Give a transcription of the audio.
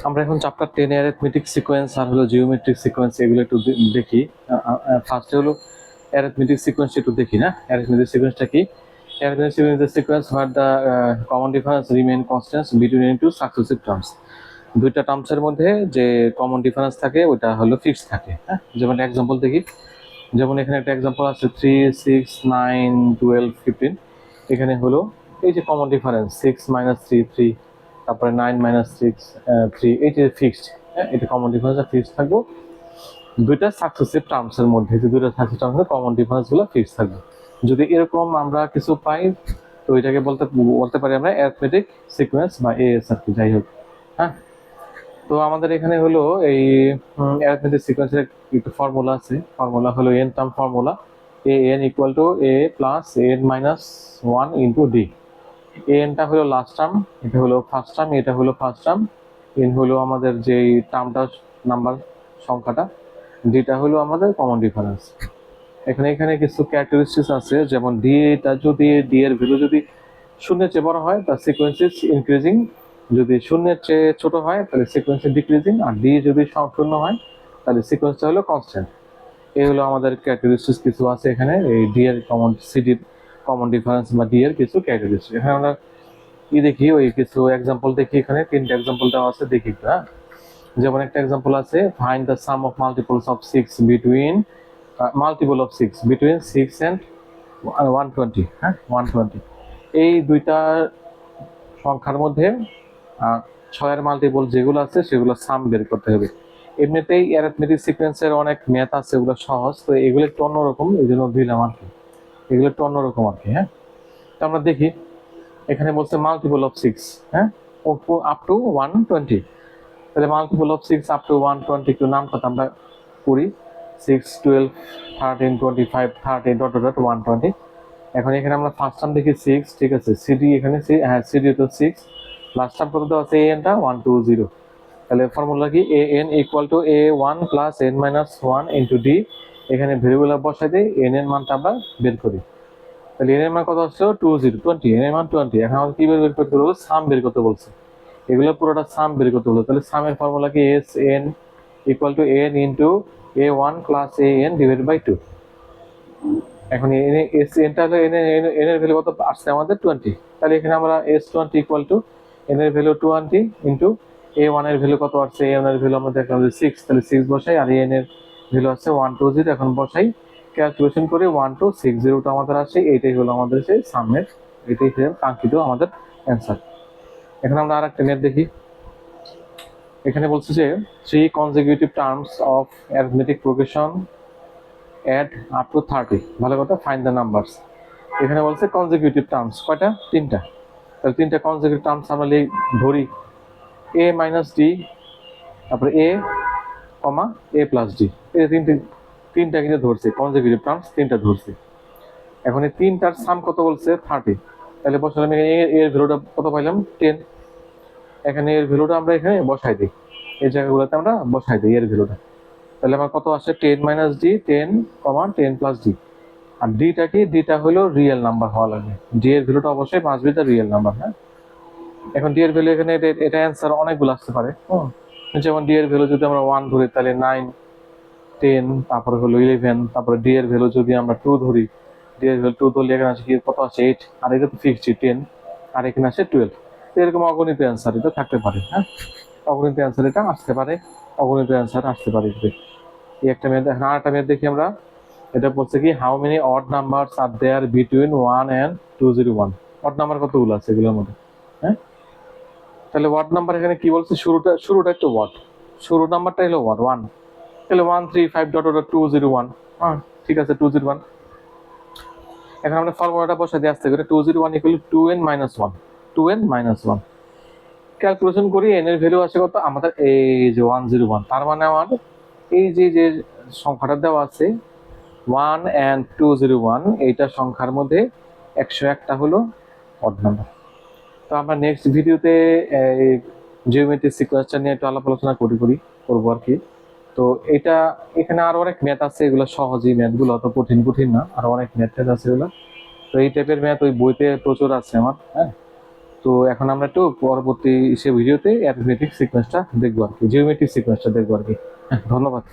আমরা এখন চ্যাপ্টার 10 এর অ্যারিথমেটিক সিকোয়েন্স আর হলো জিওমেট্রিক সিকোয়েন্স এগুলো একটু দেখি। ফার্স্টে হলো অ্যারিথমেটিক সিকোয়েন্স একটু দেখি না। অ্যারিথমেটিক সিকোয়েন্সটা কি? Arithmetic sequence is the sequence where the common difference remain constant between two successive terms. দুইটা টার্মসের মধ্যে যে কমন ডিফারেন্স থাকে ওটা হলো ফিক্সড থাকে। হ্যাঁ, যেমন এক্সাম্পল দেখি। যেমন এখানে একটা এক্সাম্পল আছে 3, 6, 9, 12, 15। এখানে হলো এই যে কমন ডিফারেন্স 6 - 3 3, তারপরে 9 - 6 3, এই যে ফিক্সড। হ্যাঁ, এটা কমন ডিফারেন্সটা ফিক্সড থাকবে দুইটা সাকসেসিভ টার্মসের মধ্যে। যে দুইটা সাকসেসিভ টার্মসের কমন ডিফারেন্সগুলো ফিক্সড থাকবে। যদি এরকম আমরা কিছু পাই তো এটাকে বলতে পারি আমরা অ্যারিথমেটিক সিকোয়েন্স বা এএস আর কি, যাই হোক। হ্যাঁ, তো আমাদের এখানে হলো এই অ্যারিথমেটিক সিকোয়েন্সের একটু ফর্মুলা আছে। ফর্মুলা হলো n term formula, A n equal to A plus n minus 1 into D. এনটা হলো লাস্ট টার্ম, এটা হলো ফার্স্ট টার্ম, এটা হলো ফার্স্ট টার্ম। এন হলো আমাদের যে টার্মটা নাম্বার সংখ্যাটা, ডিটা হলো আমাদের কমন ডিফারেন্স। এখানে কিছু ক্যারেক্টারিস্টিক্স আছে, যেমন ডি এটা যদি ডি এর ভ্যালু যদি শূন্যের চেয়ে বড় হয় তার সিকোয়েন্স ইজ ইনক্রিজিং, যদি শূন্যের চেয়ে ছোট হয় তাহলে সিকোয়েন্স ইজ ডিক্রিজিং, আর ডি যদি শূন্য হয় তাহলে সিকোয়েন্সটা হলো কনস্ট্যান্ট। এই হলো আমাদের ক্যারেক্টারিস্টিক্স কিছু আছে এখানে, এই ডি এর সিডির কমন ডিফারেন্স বা ডি এর কিছু ক্যারেক্টারিস্টিক্স। এখানে আমরা কি দেখি, ওই কিছু এক্সাম্পল দেখি। এখানে তিনটা এক্সাম্পল দেওয়া আছে, দেখি। হ্যাঁ, যেমন একটা এক্সাম্পল আছে, find the some of multiples of 6 between multiple of 6 between 6 and 120। হ্যাঁ, 120 এই দুইটা সংখ্যার মধ্যে 6-এর মাল্টিপল যেগুলো আছে সেগুলো সাম বের করতে হবে। এমনিতেই অ্যারিথমেটিক সিকোয়েন্সের অনেক ম্যাথ আছে, ওগুলো সহজ, তো এগুলো একটু অন্যরকম, এই জন্য দিলাম আর কি। এগুলো একটু অন্যরকম আর কি। হ্যাঁ, তো আমরা দেখি এখানে বলছে মাল্টিপল অফ 6, হ্যাঁ, আপ টু 120। তাহলে মাল্টিপল অফ 6 আপ টু 120 একটু নাম কথা আমরা করি। 6, 12, 13, 25, 30 ডট ডট 120। এখন এখানে আমরা ফার্স্ট টার্ম দেখি 6, ঠিক আছে। সিডি এখানে হ্যাঁ, সিডি তো 6, লাস্ট টার্ম কত দেওয়া আছে, এ এনটা 120। তাহলে ফর্মুলা কি, এ n equal to A 1 plus n minus 1 into D. এখানে ভেরিয়েবল বসাই দিই, এন এর মানটা আমরা বের করি। তাহলে এন এর মান কত হচ্ছে 20, এন এর মান 20। এখন আমাদের কি বের করতে বলবো, সাম বের করতে বলছে। এগুলো পুরোটা সাম বের করতে বলবো। তাহলে সামের ফর্মুলা কি, s n equal to n into a 1 plus a n divide by 2। এখন এস এনটা হলো এন এর ভ্যালু কত আসছে আমাদের 20। তাহলে এখানে আমরা এস 20 ইকুয়াল টু এন এর ভ্যালু 20 ইন্টু এ 1 এর ভ্যালু কত আসছে, এ 1 এর ভ্যালু আমাদের দেখলাম 6, তাহলে 6 বসাই, আর এন এর ভ্যালু আসছে 120। এখন বসাই, ক্যালকুলেশন করে 1260 আমাদের আসে। এইটাই হলো আমাদের সেই সামের, এটাই কাঙ্ক্ষিত আমাদের অ্যান্সার। এখন আমরা আর একটা ম্যাথ দেখি। এখানে বলছে যে 3 consecutive terms of arithmetic progression add up to 30। ভালো কথা, ফাইন্ড দ্য নাম্বারস। এখানে বলছে কনজিকিউটিভ টার্মস কয়টা, তিনটা। তাহলে তিনটা কনজিকিউটিভ টার্মস আমরা ধরি, এ মাইনাস ডি, তারপরে এ কমা এ প্লাস ডি। এই তিনটা কিন্তু ধরছে, কনজিকিউটিভ টার্মস তিনটা ধরছে। এখন এই তিনটার সাম কত বলছে, 30। তাহলে বসালাম এর ভ্যালুটা কত পাইলাম, 10। এখানে এর ভ্যালুটা আমরা এখানে বসাই দিই, এই জায়গাগুলোতে আমরা বসাই দিই এর ভ্যালুটা। তাহলে আমার কত আসে, 10 মাইনাস ডি, 10 কমা 10 প্লাস ডি। আর ডিটা কি, ডিটা হলো রিয়েল নাম্বার হওয়া লাগে। ডি এর ভ্যালুটা অবশ্যই must be the real number. হ্যাঁ, এখন ডি এর ভ্যালু এখানে এটা অ্যান্সার অনেকগুলো আসতে পারে। যেমন ডি এর ভ্যালু যদি আমরা 1 ধরি তাহলে 9, 10, তারপরে হলো 11। তারপরে ডি এর ভ্যালু যদি আমরা 2 ধরি, ডি এর ভ্যালু 2 ধরলে এখানে আসে কি, কত আসে 8, আর এটা তো ফিক্সড 10, আর এখানে আসে 12। এরকম অগণিত অ্যান্সার এটা থাকতে পারে। হ্যাঁ, অগণিত অ্যান্সার এটা আসতে পারে, অগণিত অ্যান্সার আসতে পারে। এই একটা ম্যাথ। এখন আর একটা ম্যাথ দেখি আমরা। এটা বলছে কি, how many odd numbers are there between 1 and 201। Odd number কতগুলো আছে এগুলোর মধ্যে। হ্যাঁ, তাহলে ওয়ার্ড নাম্বার এখানে কি বলছে, শুরুটা একটু ওয়ার্ড, শুরু নাম্বারটা হলো ওয়ার্ড 1। তাহলে 135 ডট ডট 201। হ্যাঁ, ঠিক আছে, 201। এখন আমরা ফর্মুলাটা বসাই দিয়ে আসতে করে 201 equal 2n minus 1, 2n minus 1। Calculation করি, এন এর ভ্যালু আসে কত আমাদের, এই যে 101। তার মানে আমার এই যে সংখ্যাটা দেওয়া আছে 1 and 201, এইটা সংখ্যার মধ্যে 101টা হলো অড নাম্বার। তো আমরা নেক্সট ভিডিওতে জিওমেট্রিক সিকোয়েন্সটা নিয়ে একটু আলোচনা করবো আর কি। তো এটা এখানে আরো অনেক ম্যাথ আছে, এগুলো সহজই ম্যাথগুলো, অত কঠিন না, আরো অনেক ম্যাথ আছে এগুলো। তো এই টাইপের ম্যাথ ওই বইতে প্রচুর আছে আমার। হ্যাঁ, তো এখন আমরা একটু পরবর্তী সে ভিডিওতে অ্যারিথমেটিক সিকোয়েন্সটা দেখবো আর কি, জিওমেট্রিক সিকোয়েন্সটা দেখবো আর কি। ধন্যবাদ।